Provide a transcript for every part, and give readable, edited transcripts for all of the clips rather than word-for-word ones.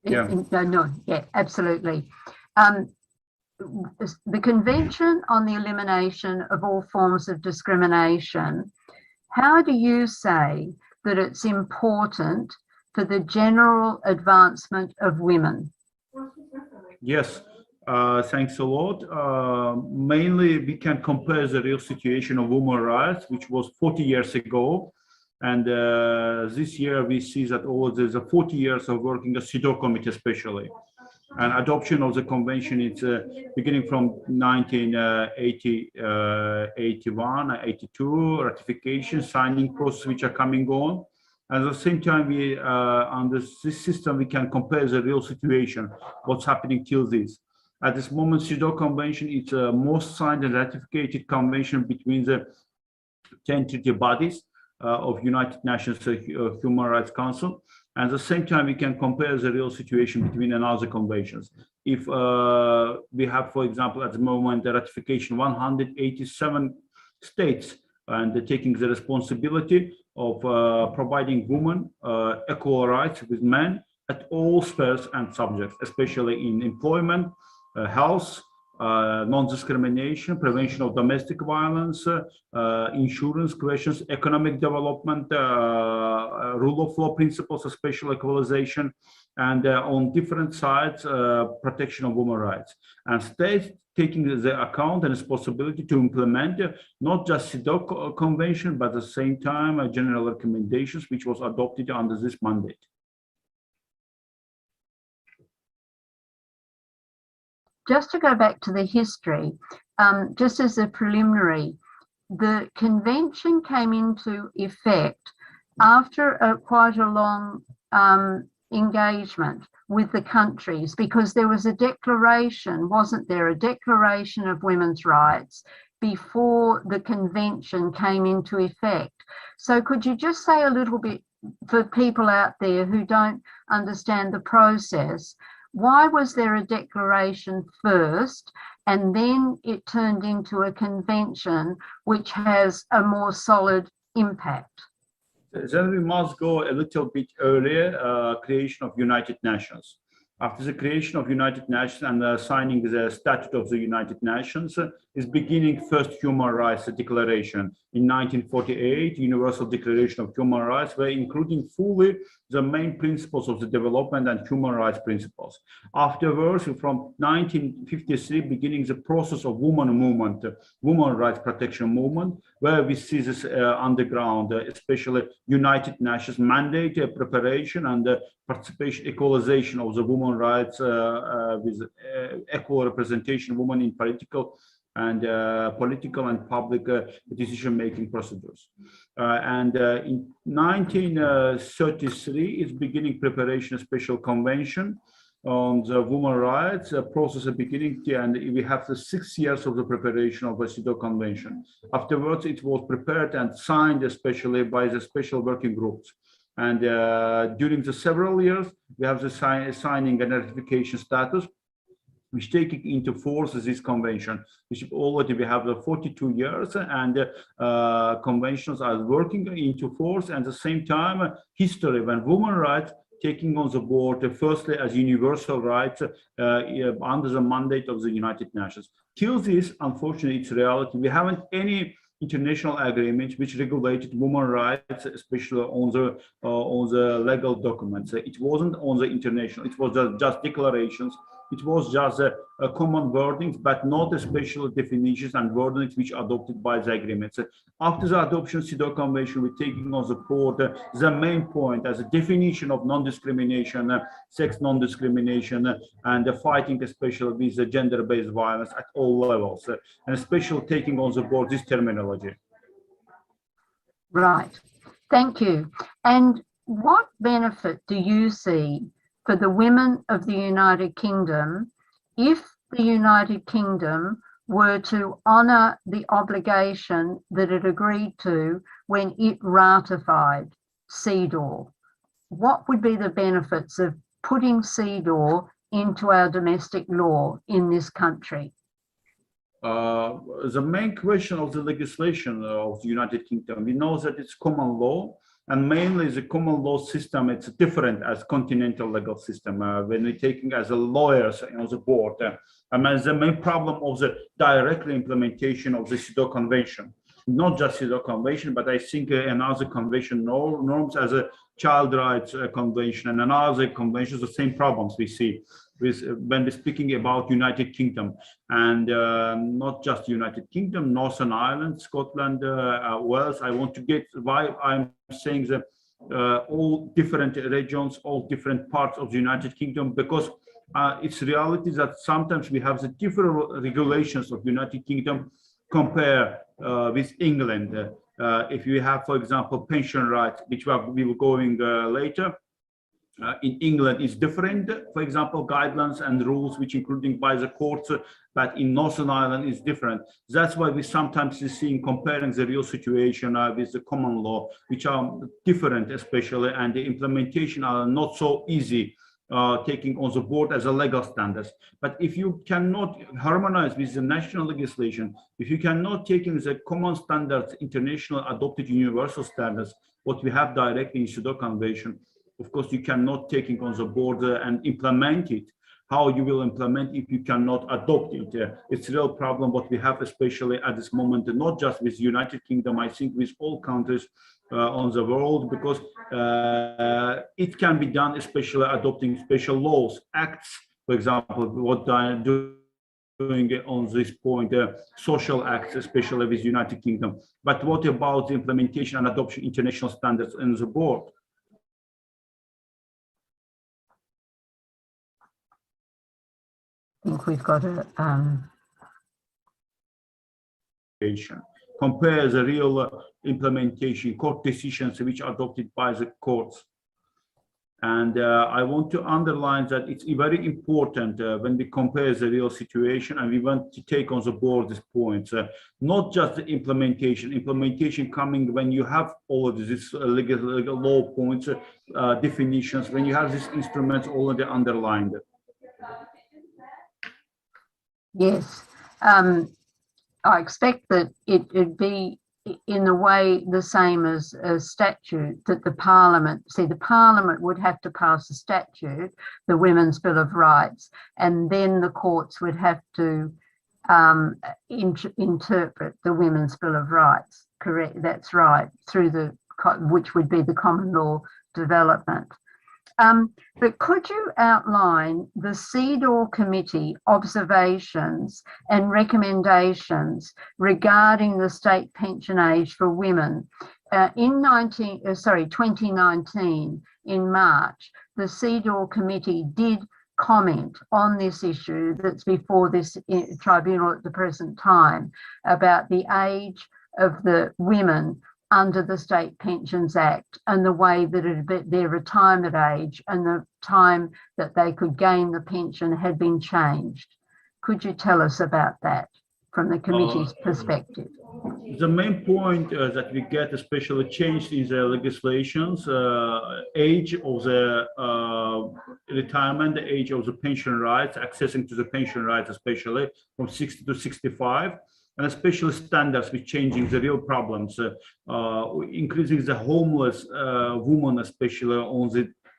Yeah. No, yeah, absolutely. The Convention on the Elimination of All Forms of Discrimination, how do you say that it's important for the general advancement of women? Yes, thanks a lot. Mainly, we can compare the real situation of women's rights, which was 40 years ago. And this year, we see that there's 40 years of working as CEDAW committee, especially. And adoption of the convention is beginning from 1981, 82, ratification, signing process, which are coming on. And at the same time, we under this system, we can compare the real situation, what's happening till this. At this moment, CEDAW convention is the most signed and ratified convention between the 10 treaty bodies of United Nations Human Rights Council. And at the same time, we can compare the real situation between another conventions. If we have, for example, at the moment, the ratification 187 states and taking the responsibility of providing women equal rights with men at all spheres and subjects, especially in employment, health, non-discrimination, prevention of domestic violence, insurance questions, economic development, rule of law principles, especially equalization, and on different sides, protection of women's rights. And states taking the account and responsibility to implement not just CEDAW convention, but at the same time, general recommendations, which was adopted under this mandate. Just to go back to the history, just as a preliminary, the convention came into effect after quite a long engagement with the countries, because there was a declaration, wasn't there, a declaration of women's rights before the convention came into effect. So could you just say a little bit for people out there who don't understand the process, why was there a declaration first and then it turned into a convention which has a more solid impact? Then we must go a little bit earlier, creation of United Nations. After the creation of United Nations and signing the Statute of the United Nations is beginning first human rights declaration in 1948, Universal Declaration of Human Rights, where including fully the main principles of the development and human rights principles. Afterwards, from 1953, beginning the process of women movement, women rights protection movement, where we see this underground, especially United Nations mandate preparation and participation, equalization of the women rights with equal representation of women in political and public decision-making procedures. In 1933, it's beginning preparation of special convention on the women's rights process at beginning, and we have the 6 years of the preparation of the CEDAW convention. Afterwards, it was prepared and signed, especially by the special working groups. And during the several years, we have the signing and ratification status, which taking into force this convention, which already we have the 42 years, and conventions are working into force. And at the same time, history when women's rights taking on the board, firstly as universal rights under the mandate of the United Nations. Till this, unfortunately, it's reality. We haven't any international agreements which regulated women's rights, especially on the legal documents. It wasn't on the international, it was just declarations. It was just common wordings, but not a special definitions and wordings which are adopted by the agreements. After the adoption of CEDAW Convention, we're taking on the board the main point as a definition of non-discrimination, sex non-discrimination, and fighting especially with the gender-based violence at all levels, and especially taking on the board this terminology. Right, thank you. And what benefit do you see for the women of the United Kingdom if the United Kingdom were to honour the obligation that it agreed to when it ratified CEDAW? What would be the benefits of putting CEDAW into our domestic law in this country? The main question of the legislation of the United Kingdom, we know that it's common law, And mainly the common law system, it's different as continental legal system. When we're taking as a lawyers on the board, and the main problem of the direct implementation of the CEDAW Convention, not just CEDAW Convention, but I think another convention norms as a child rights convention and another conventions, the same problems we see with when we're speaking about United Kingdom, and not just United Kingdom, Northern Ireland, Scotland, Wales. I want to get why I'm saying that all different regions, all different parts of the United Kingdom, because it's reality that sometimes we have the different regulations of United Kingdom compare with England. If you have, for example, pension rights, which we were going later, in England is different, for example, guidelines and rules, which including by the courts, but in Northern Ireland is different. That's why we sometimes see comparing the real situation with the common law, which are different especially, and the implementation are not so easy taking on the board as a legal standards. But if you cannot harmonize with the national legislation, if you cannot take in the common standards, international adopted universal standards, what we have directly in CEDAW Convention, of course, you cannot take it on the board and implement it. How you will implement if you cannot adopt it? It's a real problem what we have, especially at this moment, not just with United Kingdom, I think with all countries on the world, because it can be done, especially adopting special laws, acts, for example, what I'm doing on this point, social acts, especially with United Kingdom. But what about the implementation and adoption international standards in the board? I think we've got a compare the real implementation, court decisions which are adopted by the courts. And I want to underline that it's very important when we compare the real situation, and we want to take on the board these points, not just the implementation coming when you have all of these legal law points, definitions, when you have these instruments already underlined. Yes, I expect that it'd be in a way the same as a statute, that the Parliament would have to pass a statute, the Women's Bill of Rights, and then the courts would have to interpret the Women's Bill of Rights. Correct, that's right, through which would be the common law development. But could you outline the CEDAW committee observations and recommendations regarding the state pension age for women? In 2019, in March, the CEDAW committee did comment on this issue that's before this tribunal at the present time, about the age of the women under the State Pensions Act and the way that their retirement age and the time that they could gain the pension had been changed. Could you tell us about that from the committee's perspective? The main point that we get especially changed in the legislations, age of the retirement, the age of the pension rights, accessing to the pension rights, especially from 60 to 65. And especially standards with changing the real problems, increasing the homeless woman, especially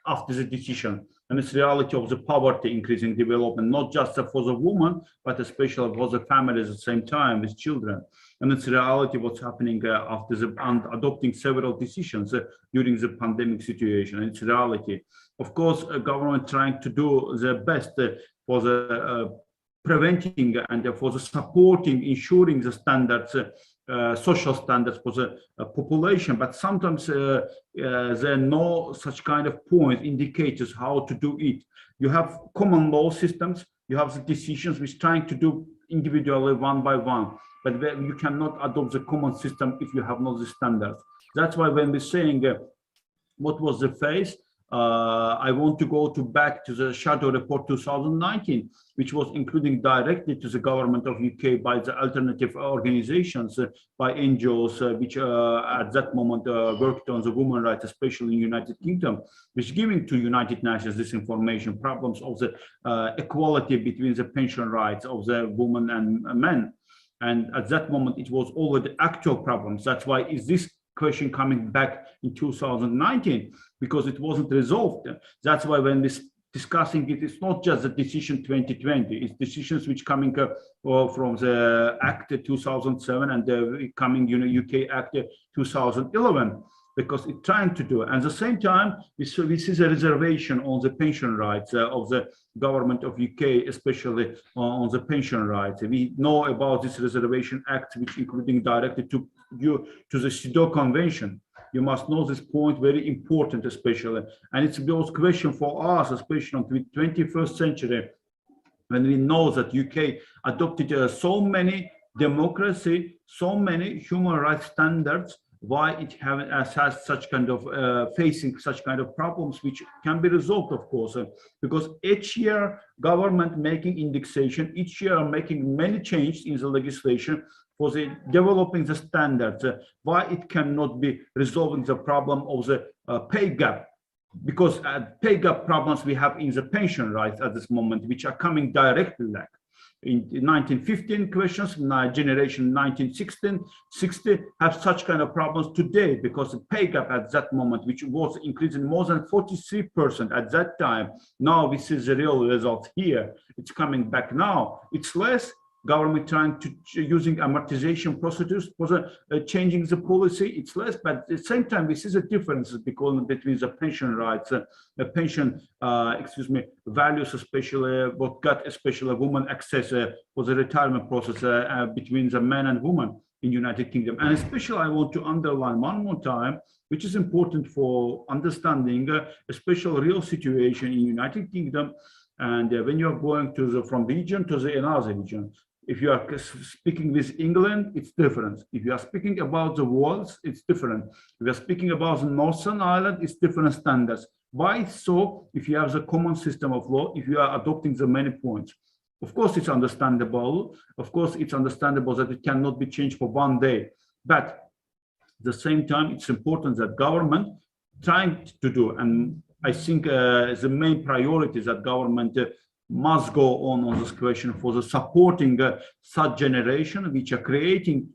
after the decision. And it's reality of the poverty increasing development, not just for the woman, but especially for the families at the same time with children. And it's reality what's happening after adopting several decisions during the pandemic situation. And it's reality. Of course, government trying to do their best for the preventing and for the supporting, ensuring the standards, social standards for the population, but sometimes there are no such kind of points, indicators how to do it. You have common law systems, you have the decisions which trying to do individually one by one, but you cannot adopt the common system if you have not the standards. That's why when we're saying what was the phase, I want to go back to the Shadow Report 2019, which was including directly to the government of UK by the alternative organizations, by NGOs, which at that moment worked on the women's rights, especially in the United Kingdom, which giving to United Nations this information, problems of the equality between the pension rights of the women and men. And at that moment, it was already actual problems. That's why is this question coming back in 2019 because it wasn't resolved. That's why when we're discussing it, it's not just the decision 2020, it's decisions which coming from the Act 2007 and the coming UK Act 2011, because it's trying to do. And at the same time, we see the reservation on the pension rights of the government of UK, especially on the pension rights. We know about this Reservation Act, which including directed to the CEDAW Convention. You must know this point, very important, especially. And it's both question for us, especially in the 21st century, when we know that UK adopted so many democracy, so many human rights standards, why it has such kind of facing such kind of problems, which can be resolved, of course, because each year government making indexation, each year making many changes in the legislation for the developing the standards, why it cannot be resolving the problem of the pay gap, because pay gap problems we have in the pension rights at this moment, which are coming directly like in 1915 questions, generation 1960 have such kind of problems today, because the pay gap at that moment, which was increasing more than 43% at that time, now we see the real result here. It's coming back now. It's less. Government trying to using amortization procedures for the changing the policy, it's less, but at the same time we see the differences between the pension rights, the pension values, especially what got especially women access for the retirement process between the men and women in United Kingdom. And especially I want to underline one more time, which is important for understanding a special real situation in United Kingdom. And when you are going to from region to the another region, if you are speaking with England, it's different. If you are speaking about the Wales, it's different. If you are speaking about the Northern Ireland, it's different standards. Why so? If you have the common system of law, if you are adopting the many points, of course it's understandable. Of course it's understandable that it cannot be changed for one day. But at the same time, it's important that government trying to do, and I think the main priority is that government must go on this question for the supporting such generation which are creating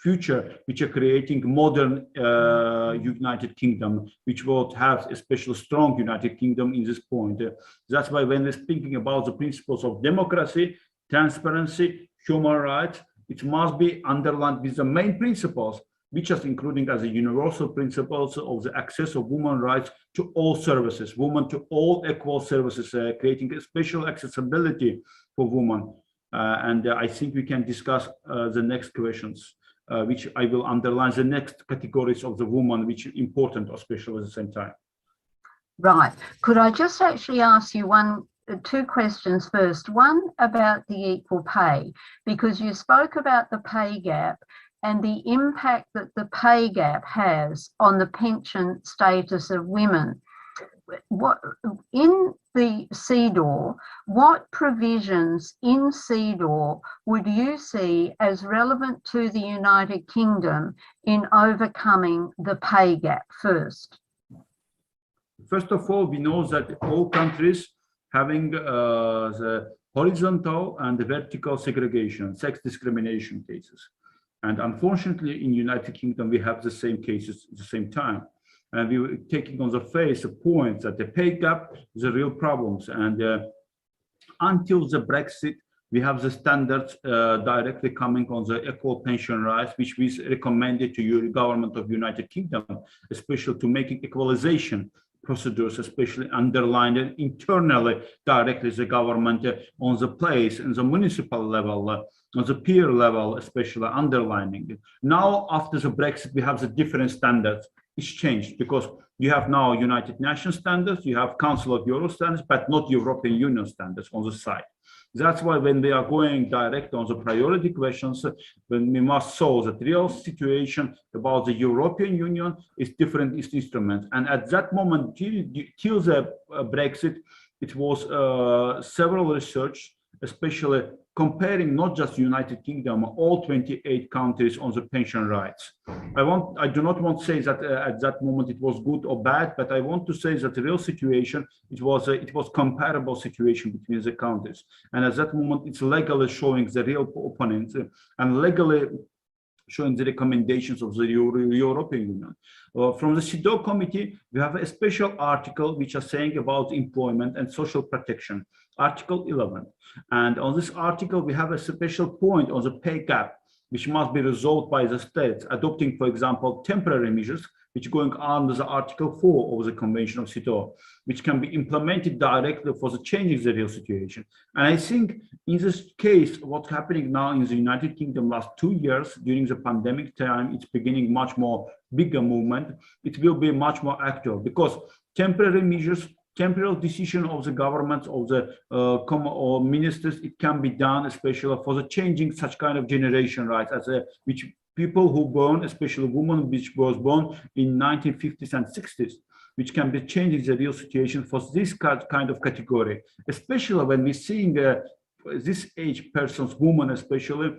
future, which are creating modern United Kingdom, which will have especially strong United Kingdom in this point. That's why when we're thinking about the principles of democracy, transparency, human rights, it must be underlined with the main principles, which is including as a universal principles of the access of women's rights to all services, women to all equal services, creating a special accessibility for women. And I think we can discuss the next questions, which I will underline the next categories of the woman, which are important, especially at the same time. Right. Could I just actually ask you two questions first? One about the equal pay, because you spoke about the pay gap and the impact that the pay gap has on the pension status of women. What in the CEDAW, what provisions in CEDAW would you see as relevant to the United Kingdom in overcoming the pay gap first? First of all, we know that all countries having the horizontal and the vertical segregation, sex discrimination cases. And unfortunately, in United Kingdom, we have the same cases at the same time. And we were taking on the face a point that the pay gap is a real problems. And until the Brexit, we have the standards directly coming on the equal pension rights, which we recommended to your government of United Kingdom, especially to making equalization procedures, especially underlined internally directly the government on the place and the municipal level, on the peer level, especially underlining. Now, after the Brexit, we have the different standards. It's changed because you have now United Nations standards, you have Council of Europe standards, but not European Union standards on the side. That's why when we are going direct on the priority questions, when we must solve the real situation about the European Union is different instruments. And at that moment, till the Brexit, it was several research, especially comparing not just United Kingdom, all 28 countries on the pension rights. I do not want to say that at that moment it was good or bad, but I want to say that the real situation, it was comparable situation between the countries. And at that moment, it's legally showing the real opponents and legally showing the recommendations of the European Union. From the CEDAW committee, we have a special article which are saying about employment and social protection, Article 11. And on this article, we have a special point on the pay gap, which must be resolved by the states, adopting, for example, temporary measures, which going under the Article 4 of the Convention of CEDAW, which can be implemented directly for the changing the real situation. And I think in this case, what's happening now in the United Kingdom last 2 years during the pandemic time, it's beginning much more bigger movement. It will be much more active because temporary measures, temporal decision of the government, of the or ministers, it can be done, especially for the changing such kind of generation, right? As a, which people who born, especially women, which was born in 1950s and 60s, which can be changing the real situation for this kind of category, especially when we're seeing this age persons, women especially,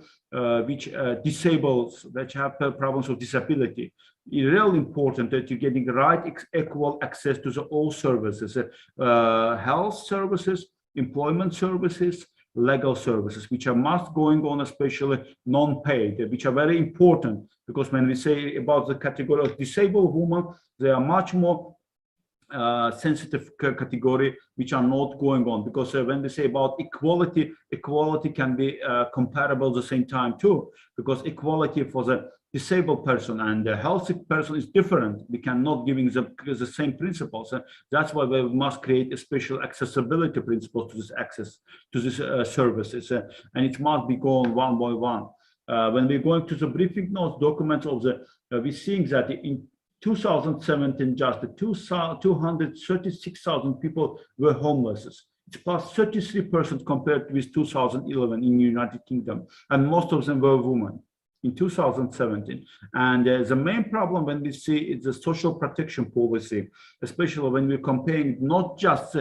which disabled, which have problems of disability. It's really important that you're getting the right equal access to the all services, health services, employment services, legal services, which are must going on, especially non-paid, which are very important, because when we say about the category of disabled women, they are much more sensitive category, which are not going on, because when they say about equality, equality can be comparable at the same time too, because equality for the disabled person and the healthy person is different. We cannot giving the same principles. That's why we must create a special accessibility principle to this access to these services, and it must be going one by one. When we're going to the briefing notes documents of the, we're seeing that in 2017, just 236,000 people were homeless. It's plus 33% compared with 2011 in the United Kingdom, and most of them were women in 2017. And the main problem when we see is the social protection policy, especially when we're comparing not just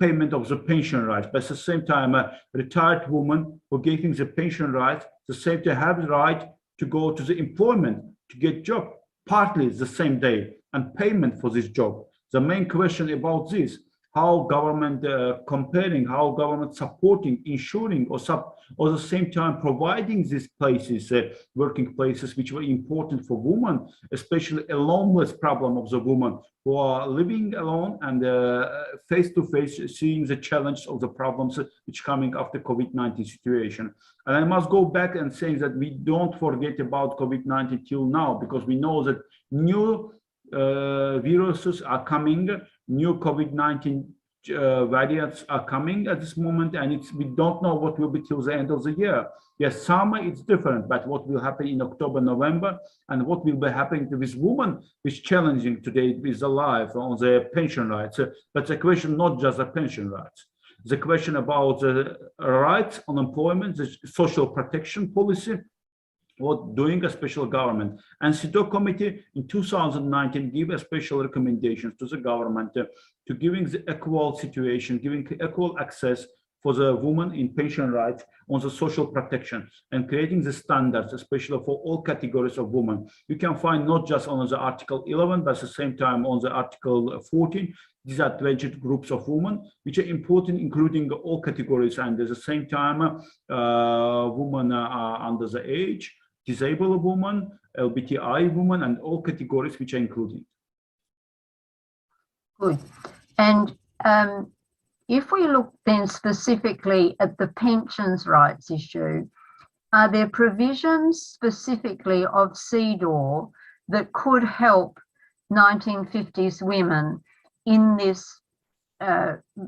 payment of the pension rights, but at the same time, a retired woman who getting the pension rights, the same to have the right to go to the employment, to get job, partly the same day, and payment for this job. The main question about this, how government comparing, how government supporting, ensuring, or at the same time providing these places, working places, which were important for women, especially a loneliness problem of the women who are living alone and face to face seeing the challenge of the problems which coming after COVID-19 situation. And I must go back and say that we don't forget about COVID-19 till now, because we know that new viruses are coming, new COVID-19 variants are coming at this moment, and we don't know what will be till the end of the year. Yes, summer it's different, but what will happen in October, November, and what will be happening to this woman is challenging today with the life on the pension rights. But the question not just the pension rights, the question about the rights on employment, the social protection policy, what doing a special government. And CEDAW committee in 2019 gave a special recommendations to the government to giving the equal situation, giving equal access for the women in pension rights on the social protection, and creating the standards, especially for all categories of women. You can find not just on the Article 11, but at the same time on the Article 14, disadvantaged groups of women, which are important, including all categories, and at the same time, women under the age, disabled women, LGBTI women, and all categories which are included. Good. And if we look then specifically at the pensions rights issue, are there provisions specifically of CEDAW that could help 1950s women in this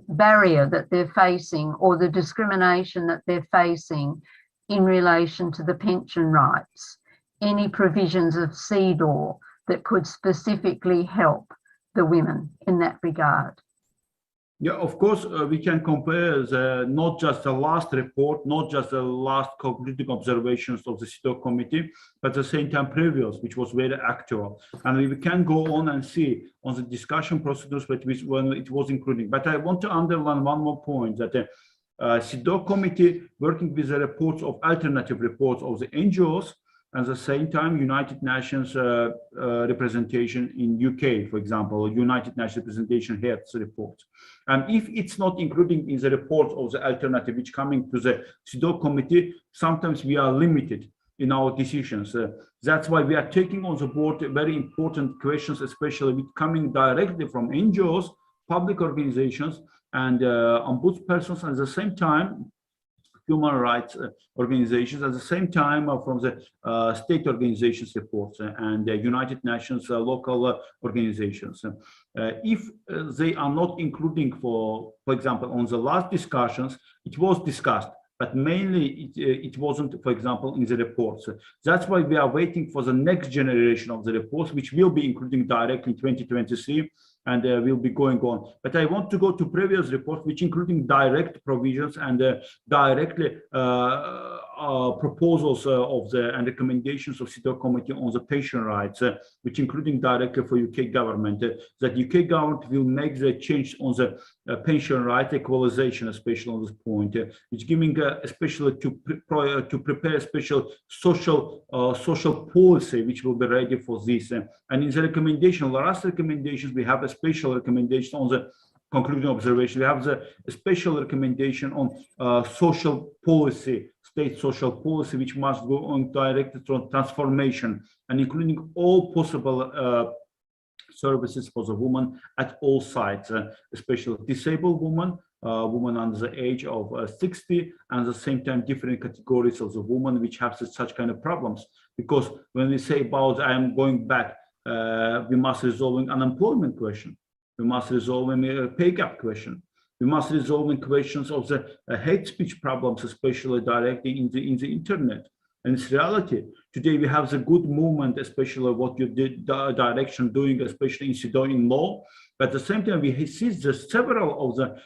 barrier that they're facing, or the discrimination that they're facing in relation to the pension rights? Any provisions of CEDAW that could specifically help the women in that regard? Yeah, of course, we can compare not just the last report, not just the last concluding observations of the CEDAW committee, but at the same time previous, which was very actual. And we can go on and see on the discussion procedures when it was including. But I want to underline one more point, that CEDAW committee working with the reports of alternative reports of the NGOs, and at the same time United Nations representation in UK, for example, United Nations representation heads report. And if it's not including in the report of the alternative which coming to the CEDAW committee, sometimes we are limited in our decisions. That's why we are taking on the board very important questions, especially with coming directly from NGOs, public organizations, and ombudspersons, and at the same time human rights organizations, at the same time from the state organizations reports and the United Nations local organizations. If they are not including, for example, on the last discussions, it was discussed, but mainly it wasn't, for example, in the reports. That's why we are waiting for the next generation of the reports, which will be including directly in 2023, and will be going on. But I want to go to previous reports, which including direct provisions and directly proposals and recommendations of CEDAW committee on the patient rights, which including directly for UK government, that UK government will make the change on the pension right equalization, especially on this point, which giving especially to prepare a special social policy which will be ready for this. And in the recommendation, the last recommendations, we have a special recommendation on the concluding observation. We have the special recommendation on social policy, state social policy, which must go on directed transformation and including all possible services for the woman at all sites, especially disabled women, women under the age of 60, and at the same time different categories of the women which have such kind of problems. Because when we say about I am going back, we must resolve unemployment question. We must resolve a pay gap question. We must resolve questions of the hate speech problems, especially directly in the internet. And it's reality. Today we have the good movement, especially what you did direction doing, especially in CEDAW in law. But at the same time, we see the several of the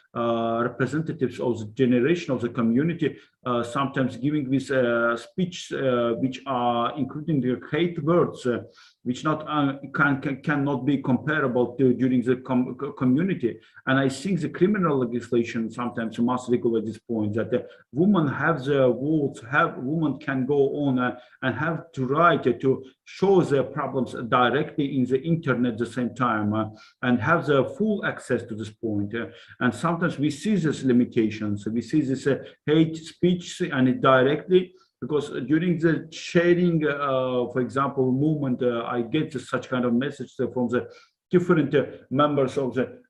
representatives of the generation of the community sometimes giving this speech, which are including the hate words, which not cannot be comparable to during the community. And I think the criminal legislation sometimes must regulate this point, that the women have the votes, women can go on and have to right to show their problems directly in the internet at the same time and have the full access to this point. And sometimes we see these limitations. We see this hate speech and it directly, because during the sharing, for example, movement, I get such kind of message from the different members of the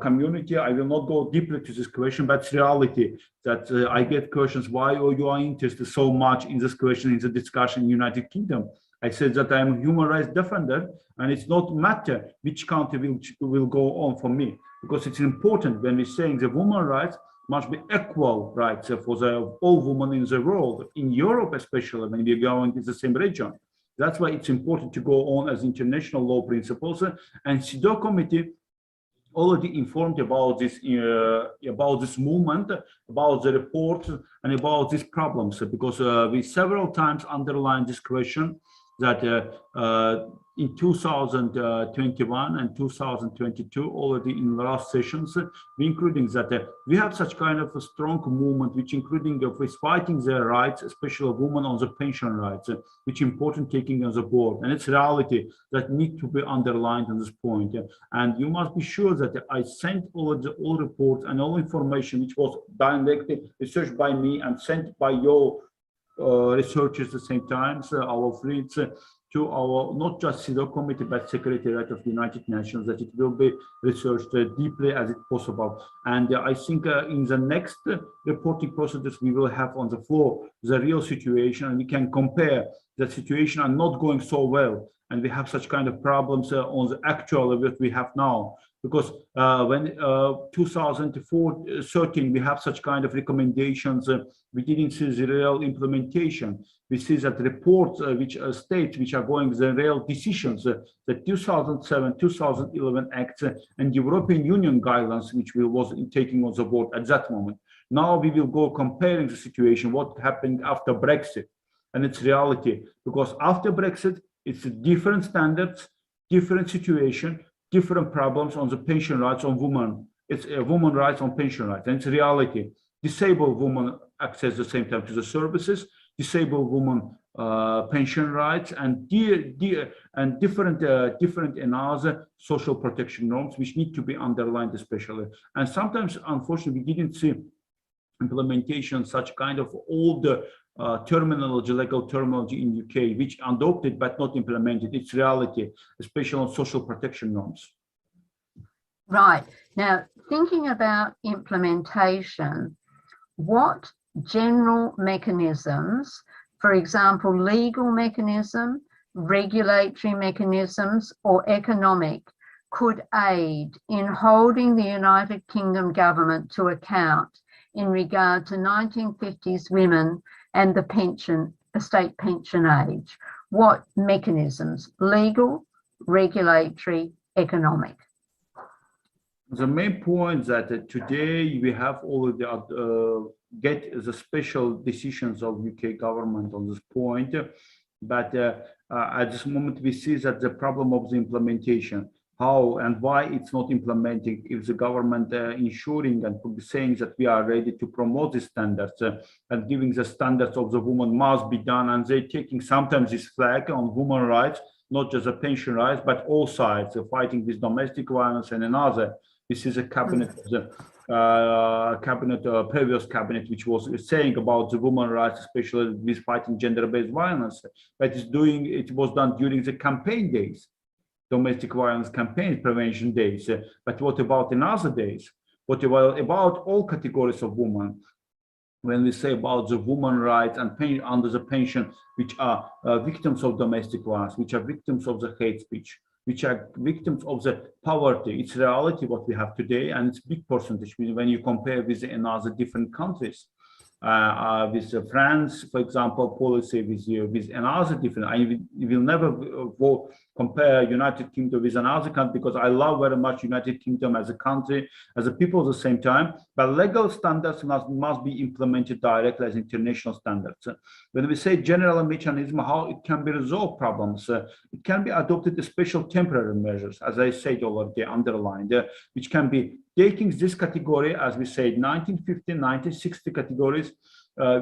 community. I will not go deeply to this question, but it's reality that I get questions, why you are interested so much in this question, in the discussion in United Kingdom. I said that I'm a human rights defender, and it's not matter which country will go on for me, because it's important when we're saying the women's rights must be equal rights for all women in the world, in Europe especially, when we're going to the same region. That's why it's important to go on as international law principles. And CEDAW committee already informed about this movement, about the report, and about these problems, because we several times underlined this question that in 2021 and 2022, already in the last sessions, we including that we have such kind of a strong movement, which including is fighting their rights, especially women on the pension rights, which important taking on the board. And it's reality that need to be underlined on this point. And you must be sure that I sent all reports and all information which was directly researched by me and sent by your researchers at the same time, our friends, to our not just CEDAW committee but Secretariat of the United Nations, that it will be researched deeply as it possible. And I think in the next reporting processes we will have on the floor the real situation, and we can compare the situation and not going so well, and we have such kind of problems on the actual that we have now. Because when 2013 we have such kind of recommendations, we didn't see the real implementation. We see that reports which states which are going the real decisions, the 2007, 2011 acts and European Union guidelines, which we was taking on the board at that moment. Now we will go comparing the situation, what happened after Brexit, and it's reality, because after Brexit it's different standards, different situation, different problems on the pension rights on women. It's women rights on pension rights, and it's reality. Disabled women access the same time to the services, disabled women pension rights, and different another social protection norms which need to be underlined especially. And sometimes, unfortunately, we didn't see implementation, such kind of all the terminology, legal terminology in UK, which adopted but not implemented. It's reality, especially on social protection norms. Right. Now, thinking about implementation, what general mechanisms, for example, legal mechanism, regulatory mechanisms, or economic, could aid in holding the United Kingdom government to account in regard to 1950s women and the state pension age? What mechanisms? Legal, regulatory, economic? The main point that today we have already get the special decisions of UK government on this point, but at this moment we see that the problem of the implementation, how and why it's not implementing, if the government ensuring and saying that we are ready to promote the standards and giving the standards of the woman must be done, and they taking sometimes this flag on women rights, not just the pension rights, but all sides, fighting with domestic violence and another. This is a cabinet, previous cabinet, which was saying about the women rights, especially with fighting gender-based violence. But it was done during the campaign days, domestic violence campaign prevention days. But what about in other days? What about all categories of women? When we say about the women rights and under the pension, which are victims of domestic violence, which are victims of the hate speech, which are victims of the poverty. It's reality what we have today, and it's big percentage when you compare with another different countries. With France, for example, policy with another different. I will never compare United Kingdom with another country, because I love very much United Kingdom as a country, as a people at the same time. But legal standards must be implemented directly as international standards. When we say general mechanism, how it can be resolved problems, it can be adopted as special temporary measures, as I said already, underlined, which can be taking this category, as we said, 1950, 1960 categories,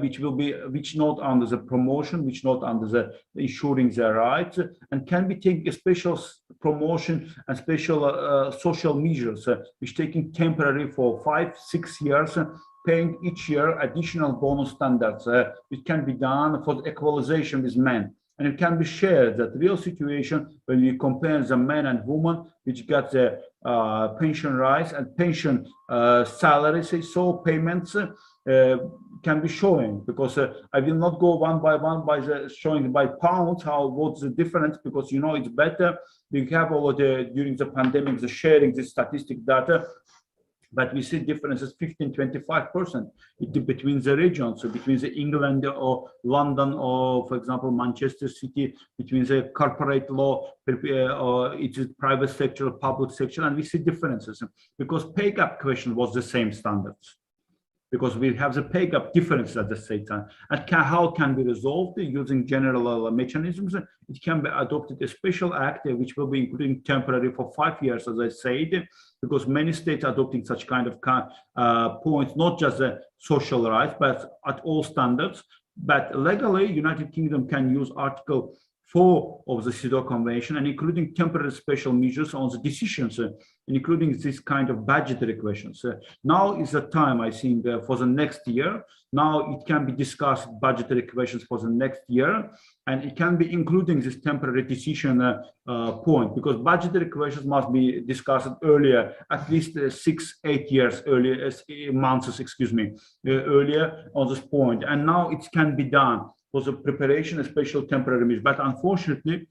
which not under the promotion, which not under the ensuring their rights, and can be taking a special promotion and special social measures, which taking temporary for 5-6 years, paying each year additional bonus standards, which can be done for the equalization with men. And it can be shared that real situation when you compare the men and women, which got the pension rights and pension salaries, so payments can be showing, because I will not go one by one by showing by pounds what's the difference, because you know it's better. We have already during the pandemic the sharing the statistic data. But we see differences 15-25% between the regions, so between the England or London or, for example, Manchester City, between the corporate law, or it is private sector or public sector, and we see differences because pay gap question was the same standards. Because we have the pay gap difference at the same time. And how can be resolved using general mechanisms? It can be adopted a special act, which will be including temporary for 5 years, as I said, because many states are adopting such kind of points, not just the social rights, but at all standards. But legally, United Kingdom can use Article 4 of the CEDAW Convention, and including temporary special measures on the decisions, including this kind of budgetary questions. Now is the time, I think, for the next year. Now it can be discussed budgetary questions for the next year, and it can be including this temporary decision point, because budgetary questions must be discussed earlier, at least 6-8 years earlier, months, excuse me, earlier on this point. And now it can be done for the preparation of special temporary measures. But unfortunately,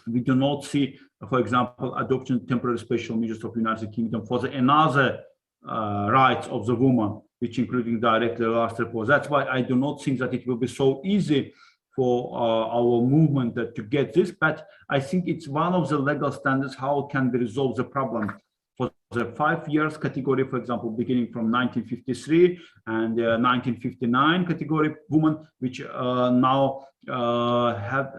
we do not see, for example, adoption of temporary special measures of United Kingdom for the another rights of the woman, which including directly last report. That's why I do not think that it will be so easy for our movement to get this, but I think it's one of the legal standards how it can be resolved the problem. For the 5 years category, for example, beginning from 1953 and 1959 category women, which now have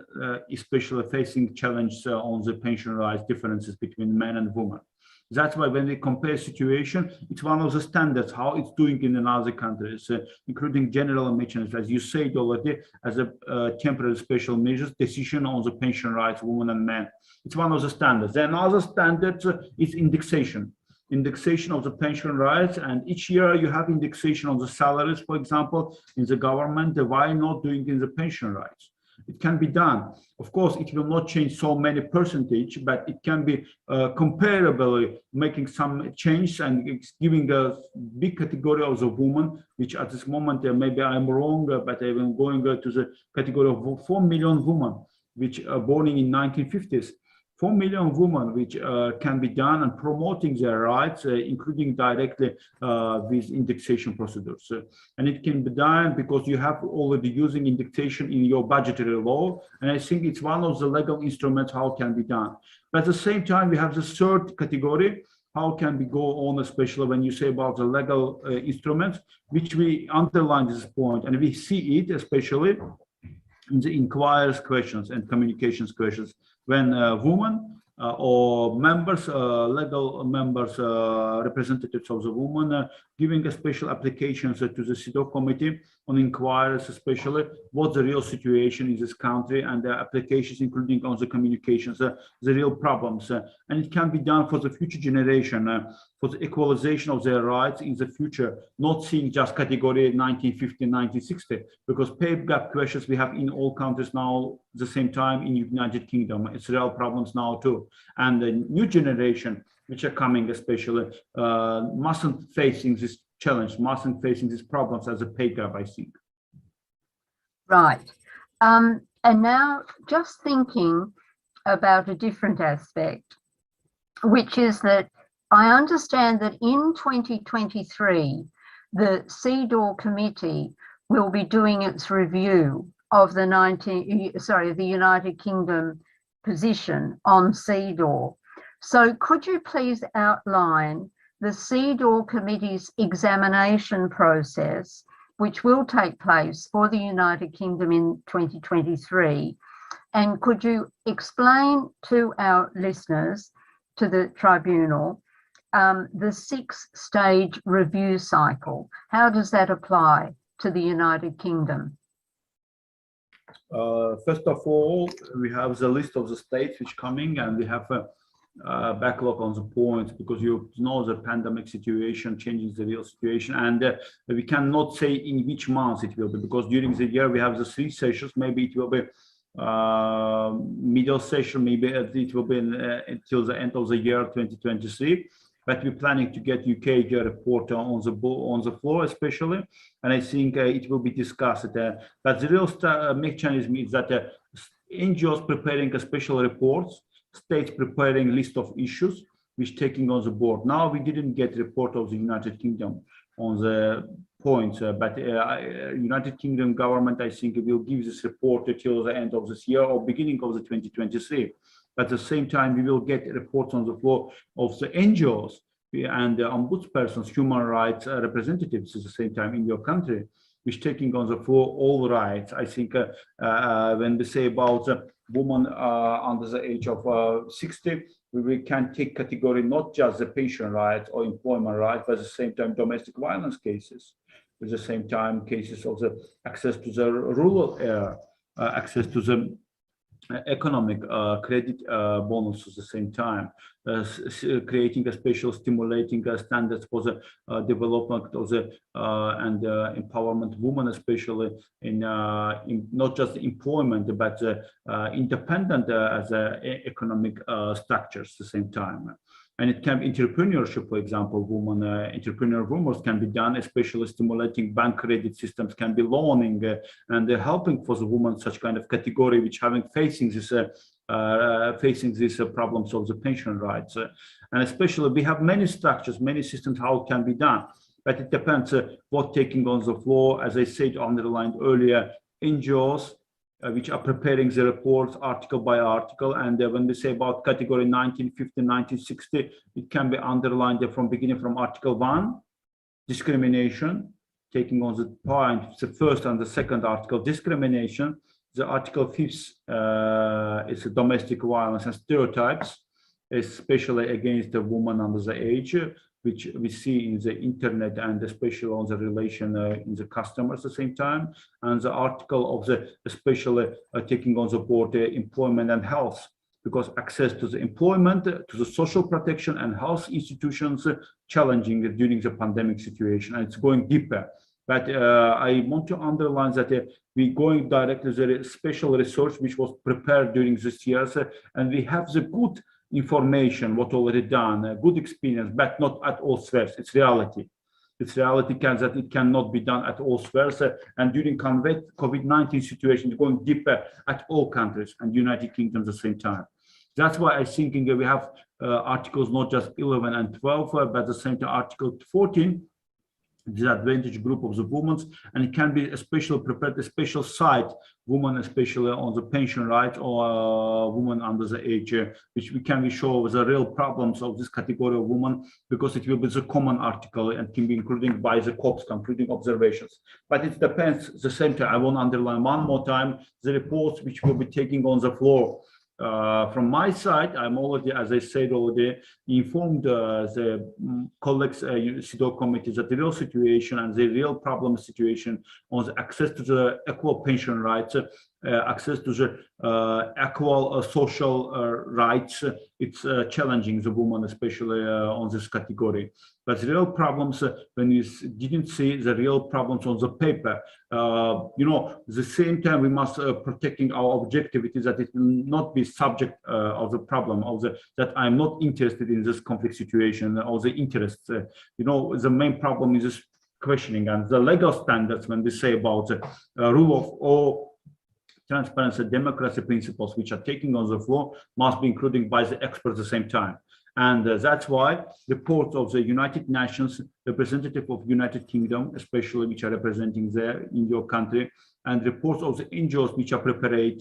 especially facing challenges on the pension rights differences between men and women. That's why when we compare situation, it's one of the standards, how it's doing in other countries, including general mechanisms, as you said already, as a temporary special measures, decision on the pension rights, women and men. It's one of the standards. Then other standards is indexation. indexation of the pension rights, and each year you have indexation on the salaries, for example, in the government. Why not doing in the pension rights? It can be done. Of course, it will not change so many percentage, but it can be comparably making some change and it's giving a big category of the women, which at this moment, maybe I'm wrong, but I'm going to the category of 4 million women, which are born in 1950s. 4 million women, which can be done and promoting their rights, including directly with indexation procedures. And it can be done because you have already using indexation in your budgetary law. And I think it's one of the legal instruments how it can be done. But at the same time, we have the third category. How can we go on, especially when you say about the legal instruments, which we underline this point, and we see it especially in the inquiries questions and communications questions, when women or members, legal members, representatives of the woman, giving a special applications to the CEDAW committee on inquiries, especially what the real situation in this country, and the applications including on the communications, the real problems. And it can be done for the future generation, for the equalization of their rights in the future, not seeing just category 1950, 1960, because pay gap questions we have in all countries now at the same time in United Kingdom. It's real problems now too. And the new generation, which are coming especially, mustn't facing this challenge, mustn't facing these problems as a pay gap, I think. Right. And now just thinking about a different aspect, which is that I understand that in 2023, the CEDAW committee will be doing its review of the the United Kingdom position on CEDAW. So could you please outline the CEDAW committee's examination process, which will take place for the United Kingdom in 2023? And could you explain to our listeners, to the tribunal, the 6-stage review cycle? How does that apply to the United Kingdom? First of all, we have the list of the states which coming, and we have a backlog on the points, because you know the pandemic situation changes the real situation, and we cannot say in which month it will be, because during the year we have the 3 sessions. Maybe it will be middle session, maybe it will be until the end of the year 2023. But we're planning to get UK report on the floor, especially, and I think it will be discussed. But the real mechanism is that NGOs preparing a special reports, states preparing list of issues, which taking on the board. Now we didn't get report of the United Kingdom on the points, but United Kingdom government, I think, will give this report till the end of this year or beginning of the 2023. But at the same time, we will get reports on the floor of the NGOs and the ombudspersons, human rights representatives at the same time in your country, which taking on the floor all rights. I think when we say about women under the age of 60, we can take category not just the pension rights or employment rights, but at the same time domestic violence cases, at the same time cases of the access to the rural area, access to the economic credit bonus at the same time, creating a special stimulating standards for the development of the and empowerment women, especially in not just employment but independent as economic structures at the same time. And it can be entrepreneurship, for example, women, entrepreneur women can be done, especially stimulating bank credit systems, can be loaning and helping for the women, such kind of category, which having facing these problems of the pension rights. And especially we have many structures, many systems, how it can be done. But it depends what taking on the floor, as I said, underlined earlier, NGOs, which are preparing the reports article by article. And when we say about category 1950, 1960, it can be underlined from beginning from Article 1, discrimination, taking on the point, the first and the second article, discrimination. The Article 5 is domestic violence and stereotypes, especially against the woman under the age, which we see in the internet and especially on the relation in the customers at the same time. And the article of the especially taking on the board employment and health, because access to the employment, to the social protection and health institutions challenging during the pandemic situation, and it's going deeper. But I want to underline that we're going directly to the special research which was prepared during this year, and we have the good information, what already done, good experience, but not at all spheres. It's reality. It's reality that it cannot be done at all spheres, and during COVID-19 situation, it's going deeper at all countries and United Kingdom at the same time. That's why I think we have articles not just 11 and 12, but at the same time Article 14, disadvantaged group of the women, and it can be especially prepared a special site, women especially on the pension rights or women under the age, which we can show the real problems of this category of women, because it will be the common article and can be including by the COPs, concluding observations. But it depends at the same time. I want to underline one more time the reports which will be taking on the floor. From my side, I'm already, as I said already, informed the colleagues, CEDAW committee, that the real situation and the real problem situation on the access to the equal pension rights, access to the equal social rights, it's challenging the woman, especially on this category. But the real problems, when you didn't see the real problems on the paper, at the same time, we must protecting our objectivity, that it will not be subject of the problem of that I'm not interested in this conflict situation or the interests. The main problem is this questioning and the legal standards when we say about the rule of law, transparency, democracy principles which are taking on the floor must be included by the experts at the same time. And that's why reports of the United Nations, representative of United Kingdom, especially which are representing there in your country, and reports of the NGOs which are preparing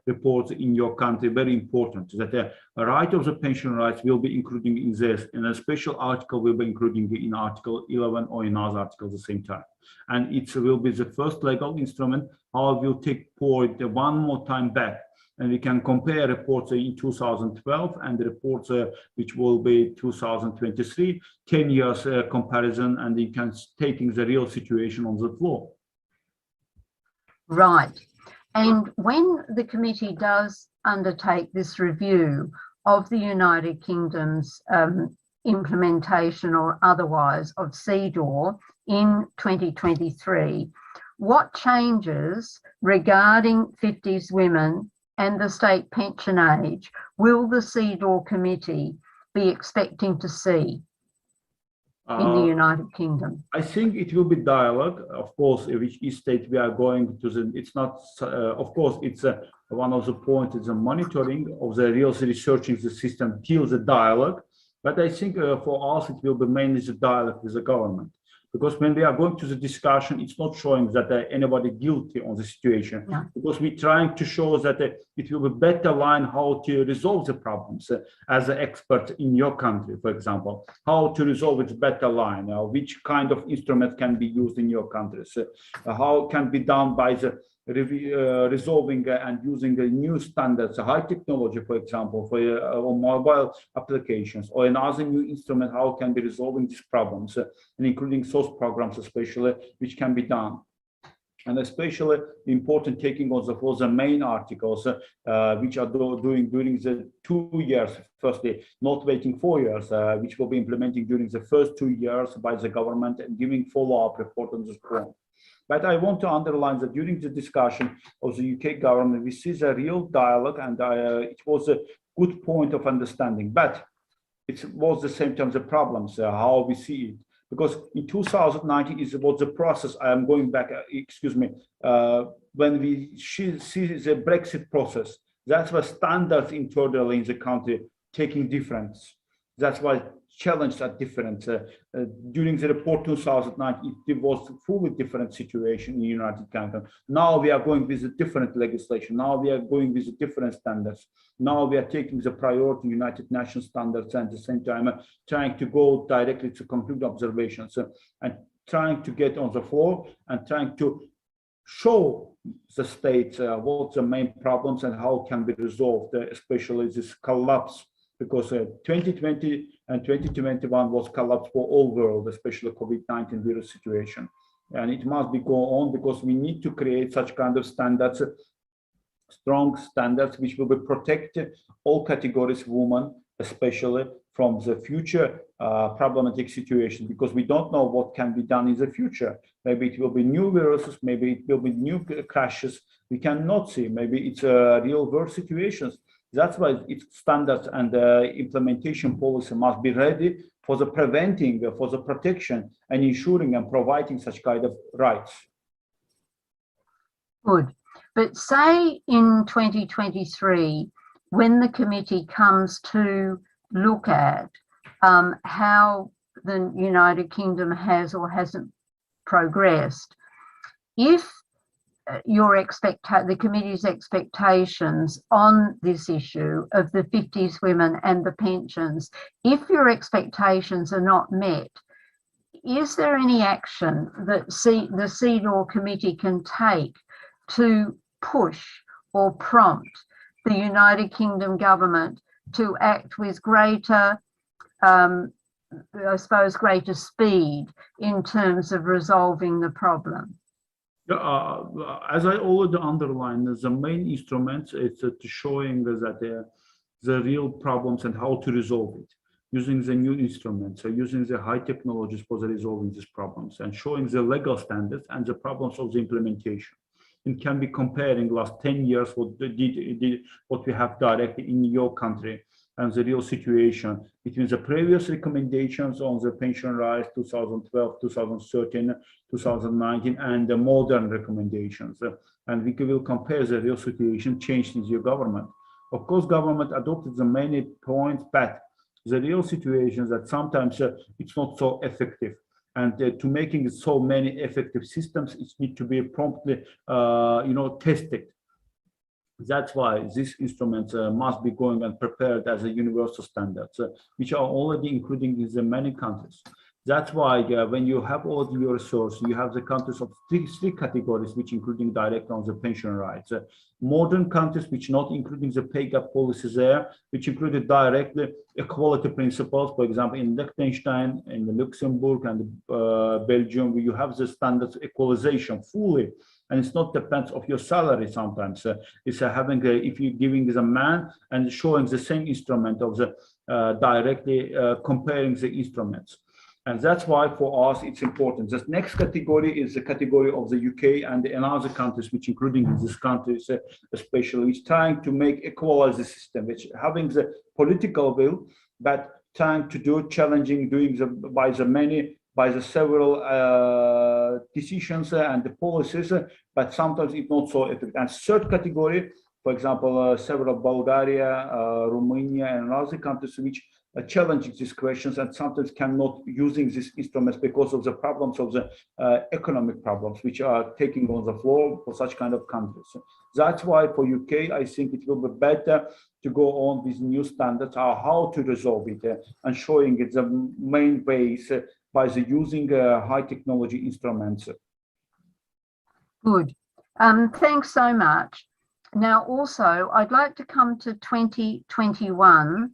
reports in your country, very important, that the right of the pension rights will be including in this, and a special article will be including in Article 11 or in other articles at the same time. And it will be the first legal instrument how it will take point one more time back. And we can compare reports in 2012 and the reports which will be 2023, 10 years comparison, and you can taking the real situation on the floor. Right. And when the committee does undertake this review of the United Kingdom's implementation or otherwise of CEDAW in 2023, what changes regarding 50s women and the state pension age will the CEDAW committee be expecting to see in the United Kingdom? I think it will be dialogue, of course, which state we are going to. It's not, of course, it's one of the points is the monitoring of the real researching the system till the dialogue. But I think for us, it will be mainly the dialogue with the government. Because when we are going to the discussion, it's not showing that anybody guilty on the situation. No. Because we're trying to show that it will be better line how to resolve the problems as an expert in your country, for example, how to resolve it better line, which kind of instrument can be used in your countries, how can be done by the resolving and using the new standards, high technology, for example, for mobile applications, or another new instrument, how can be resolving these problems, and including source programs, especially, which can be done. And especially important taking on the main articles, which are doing during the 2 years, firstly, not waiting 4 years, which will be implementing during the first 2 years by the government and giving follow-up report on this point. But I want to underline that during the discussion of the UK government, we see the real dialogue, and it was a good point of understanding. But it was the same time the problems, how we see it. Because in 2019 is about the process. I am going back, when we see the Brexit process, that's why standards internally in the country taking difference. That's why challenges are different. During the report 2009, it was a fully different situation in the United Kingdom. Now we are going with a different legislation. Now we are going with different standards. Now we are taking the priority United Nations standards and at the same time trying to go directly to conclude observations and trying to get on the floor and trying to show the states what the main problems and how can be resolved, especially this collapse. Because 2020 and 2021 was collapse for all world, especially COVID-19 virus situation. And it must be go on because we need to create such kind of standards strong standards which will be protected all categories of women, especially from the future problematic situation, because we don't know what can be done in the future. Maybe it will be new viruses, maybe it will be new crashes. We cannot see. Maybe it's real world situations. That's why its standards and implementation policy must be ready for the preventing, for the protection and ensuring and providing such kind of rights. Good. But say in 2023, when the committee comes to look at how the United Kingdom has or hasn't progressed, if the committee's expectations on this issue of the 50s women and the pensions, if your expectations are not met, is there any action that the CEDAW committee can take to push or prompt the United Kingdom government to act with greater, I suppose, greater speed in terms of resolving the problem? As I already underlined, the main instruments is showing that the real problems and how to resolve it, using the new instruments, using the high technologies for the resolving these problems, and showing the legal standards and the problems of the implementation. It can be comparing last 10 years what we have directly in your country and the real situation between the previous recommendations on the pension rights 2012, 2013, 2019 and the modern recommendations. And we will compare the real situation changed in your government. Of course, government adopted the many points, but the real situation that sometimes it's not so effective. And to making so many effective systems, it needs to be promptly, tested. That's why these instruments must be going and prepared as a universal standards, which are already including in the many countries. That's why when you have all your resources, you have the countries of three categories, which including direct on the pension rights. Modern countries, which not including the pay gap policies there, which included directly equality principles. For example, in Liechtenstein, in Luxembourg and Belgium, where you have the standards equalization fully. And it's not depends of your salary sometimes. It's having if you're giving the man and showing the same instrument of the directly comparing the instruments. And that's why for us it's important. The next category is the category of the UK and other countries, which including in these countries, especially, which trying to make equalize the system, which having the political will, but trying to do challenging, doing by the several decisions and the policies, but sometimes it's not so effective. And third category, for example, several Bulgaria, Romania, and other countries which are challenging these questions and sometimes cannot using these instruments because of the problems of the economic problems which are taking on the floor for such kind of countries. That's why for UK, I think it will be better to go on with new standards, how to resolve it and showing it the main ways by the using high technology instruments. Good. Thanks so much. Now, also, I'd like to come to 2021,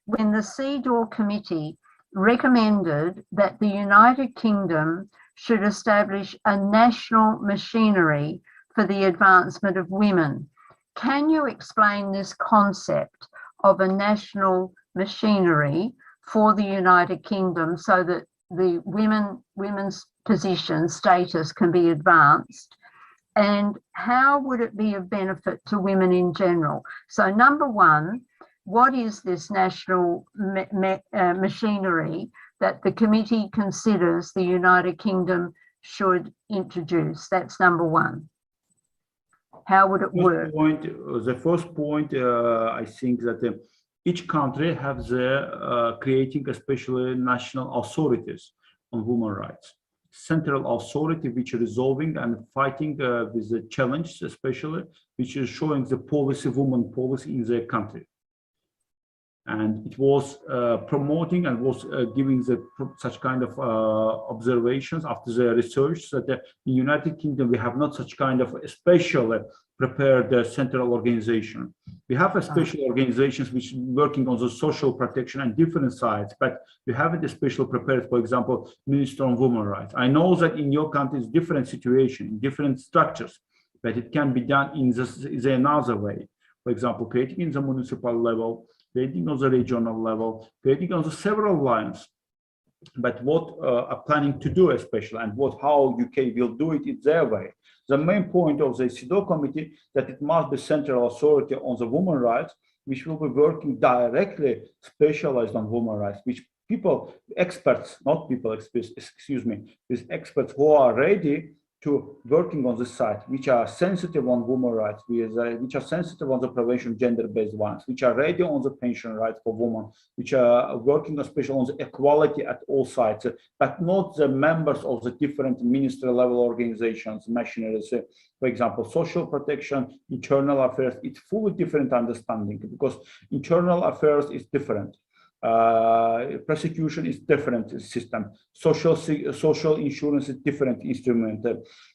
when the CEDAW committee recommended that the United Kingdom should establish a national machinery for the advancement of women. Can you explain this concept of a national machinery for the United Kingdom so that the women's position status can be advanced, and how would it be of benefit to women in general? So number one, what is this national machinery that the committee considers the United Kingdom should introduce? That's number one. How would it work? The first point, I think that each country has creating especially national authorities on human rights. Central authority which is resolving and fighting with the challenge, especially, which is showing the policy, women policy in their country. And it was promoting and was giving such kind of observations after the research that in the United Kingdom we have not such kind of special prepared central organization. We have a special organizations which working on the social protection and different sides, but we haven't a special prepared, for example, Minister on Women Rights. I know that in your country it's different situation, different structures, but it can be done in another way. For example, creating in the municipal level, creating on the regional level, creating on the several lines. But what are planning to do, especially, and how UK will do it in their way. The main point of the CEDAW committee that it must be central authority on the women's rights, which will be working directly specialized on women's rights, which experts, not people, excuse me, with experts who are ready to working on the side, which are sensitive on women's rights, which are sensitive on the prevention of gender-based violence, which are ready on the pension rights for women, which are working especially on the equality at all sides, but not the members of the different ministry level organizations, machineries, for example, social protection, internal affairs. It's fully different understanding because internal affairs is different. Prosecution is different system. Social insurance is different instrument.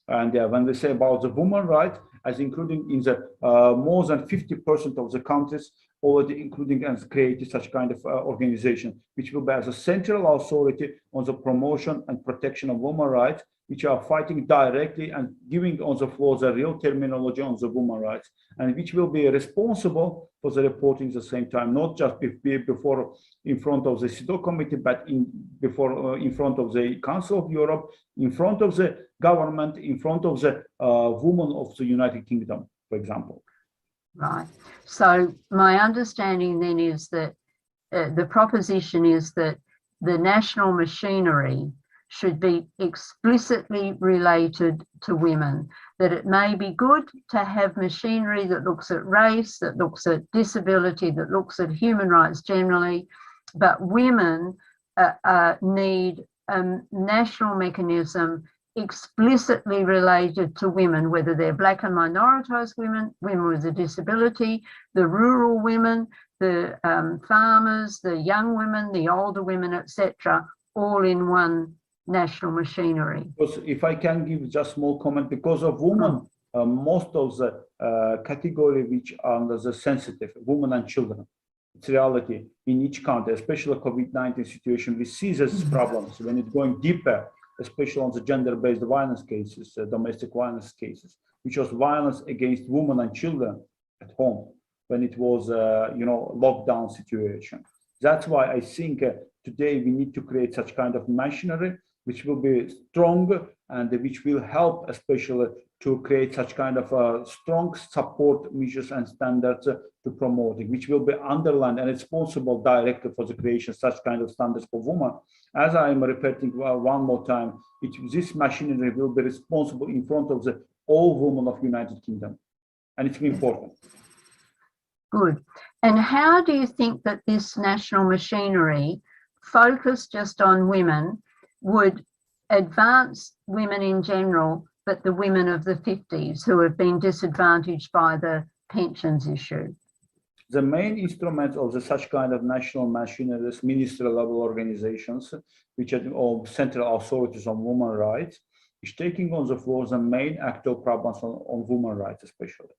And when we say about the women's rights, as including in the more than 50% of the countries already including and created such kind of organization, which will be as a central authority on the promotion and protection of women's rights, which are fighting directly and giving on the floor the real terminology on the women's rights, and which will be responsible for the reporting at the same time, not just before in front of the CEDAW committee, but in front of the Council of Europe, in front of the government, in front of the women of the United Kingdom, for example. Right. So my understanding then is that the proposition is that the national machinery should be explicitly related to women, that it may be good to have machinery that looks at race, that looks at disability, that looks at human rights generally, but women need a national mechanism explicitly related to women, whether they're Black and minoritized women, women with a disability, the rural women, the farmers, the young women, the older women, etc., all in one national machinery. Because if I can give just small comment, because of women, most of the category which are under the sensitive, women and children, it's reality in each country, especially COVID-19 situation, we see these problems when it's going deeper, especially on the gender-based violence cases, domestic violence cases, which was violence against women and children at home when it was, lockdown situation. That's why I think today we need to create such kind of machinery which will be strong and which will help especially to create such kind of strong support measures and standards to promoting, which will be underlined and responsible directly for the creation of such kind of standards for women. As I am repeating one more time, this machinery will be responsible in front of all women of United Kingdom, and it's important. Good. And how do you think that this national machinery, focused just on women, would advance women in general, but the women of the 50s who have been disadvantaged by the pensions issue? The main instrument of such kind of national machinery is ministry level organizations, which are all central authorities on women's rights, is taking on the floor the main actual problems on women's rights, especially.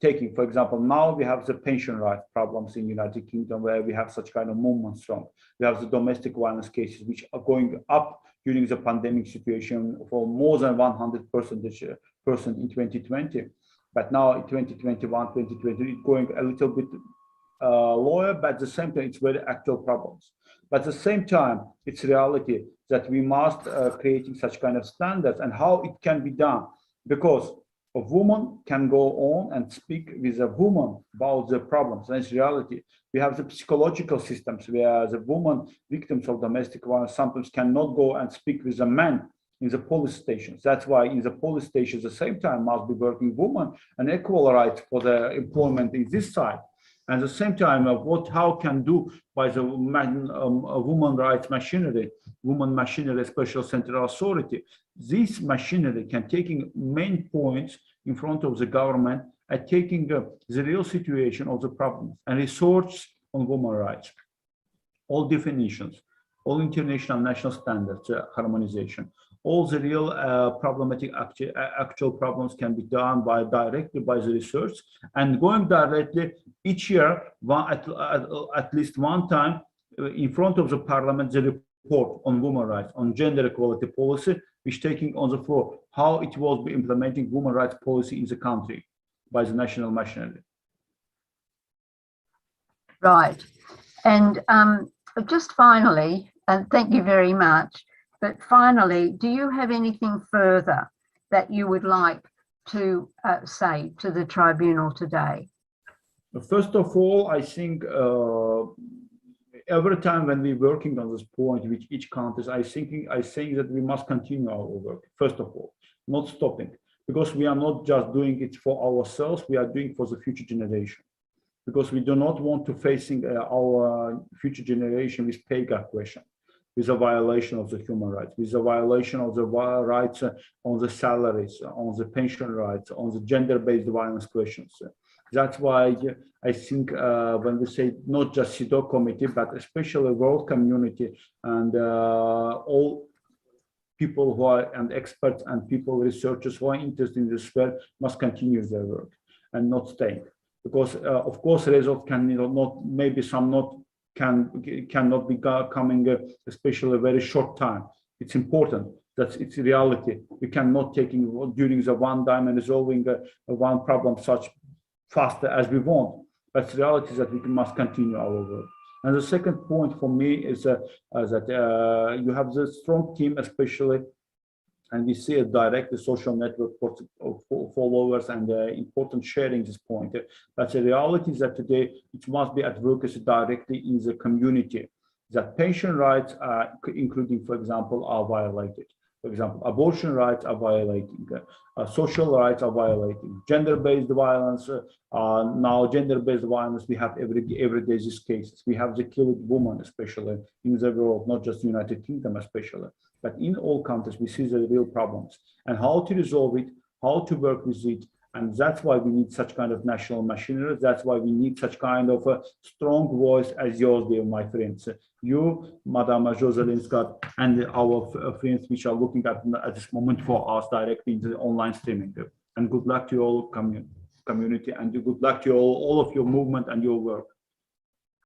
Taking, for example, now we have the pension rights problems in United Kingdom, where we have such kind of movement strong. We have the domestic violence cases, which are going up during the pandemic situation for more than 100% in 2020. But now in 2021, 2020, it's going a little bit lower, but at the same time, it's very actual problems. But at the same time, it's reality that we must creating such kind of standards and how it can be done, because a woman can go on and speak with a woman about the problems. That's reality. We have the psychological systems where the woman victims of domestic violence sometimes cannot go and speak with a man in the police stations. That's why in the police stations at the same time must be working women and equal rights for the employment in this side. And at the same time, how can do by the women rights machinery, women machinery special central authority. This machinery can taking main points in front of the government and taking the real situation of the problems and research on women rights, all definitions, all international national standards, harmonization. All the real problematic actual problems can be done directly by the research, and going directly each year, at least one time in front of the parliament, the report on women's rights, on gender equality policy, which taking on the floor how it was implementing human rights policy in the country by the national machinery. Right. And just finally, and thank you very much, but finally, do you have anything further that you would like to say to the tribunal today? First of all, I think every time when we're working on this point with each country, I think that we must continue our work, first of all, not stopping, because we are not just doing it for ourselves, we are doing it for the future generation. Because we do not want to facing our future generation with pay gap question, with a violation of the human rights, with a violation of the rights on the salaries, on the pension rights, on the gender-based violence questions. That's why I think when we say not just CEDAW committee, but especially world community and all people who are and experts and people, researchers who are interested in this sphere must continue their work and not stay. Because of course results can not maybe some not cannot be coming especially a very short time. It's important that it's reality. We cannot taking during the one time and resolving one problem such faster as we want. But the reality is that we must continue our work. And the second point for me is that you have the strong team, especially. And we see a direct social network of followers and important sharing this point. But the reality is that today it must be advocacy directly in the community. That patient rights, including, for example, are violated. For example, abortion rights are violating, social rights are violating, gender-based violence. Now, gender-based violence, we have every day these cases. We have the killed woman, especially in the world, not just United Kingdom, especially. But in all countries, we see the real problems and how to resolve it, how to work with it. And that's why we need such kind of national machinery. That's why we need such kind of a strong voice as yours, dear my friends. You, Madam Joselinska, and our friends which are looking at this moment for us directly in the online streaming. And good luck to all community, and good luck to all of your movement and your work.